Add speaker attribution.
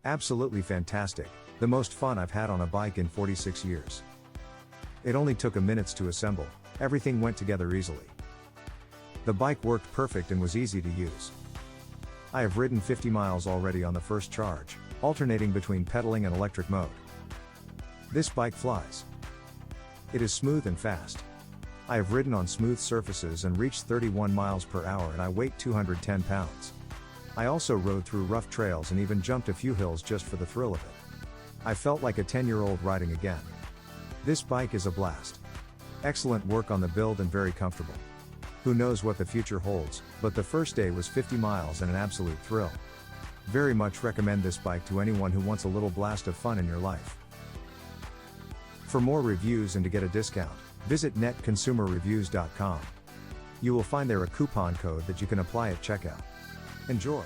Speaker 1: Absolutely fantastic, the most fun I've had on a bike in 46 years. It only took a minutes to assemble, everything went together easily. The bike worked perfect and was easy to use. I have ridden 50 miles already on the first charge, alternating between pedaling and electric mode. This bike flies. It is smooth and fast. I have ridden on smooth surfaces and reached 31 miles per hour and I weigh 210 pounds. I also rode through rough trails and even jumped a few hills just for the thrill of it. I felt like a 10-year-old riding again. This bike is a blast. Excellent work on the build and very comfortable. Who knows what the future holds, but the first day was 50 miles and an absolute thrill. Very much recommend this bike to anyone who wants a little blast of fun in your life. For more reviews and to get a discount, visit netconsumerreviews.com. You will find there a coupon code that you can apply at checkout. Enjoy!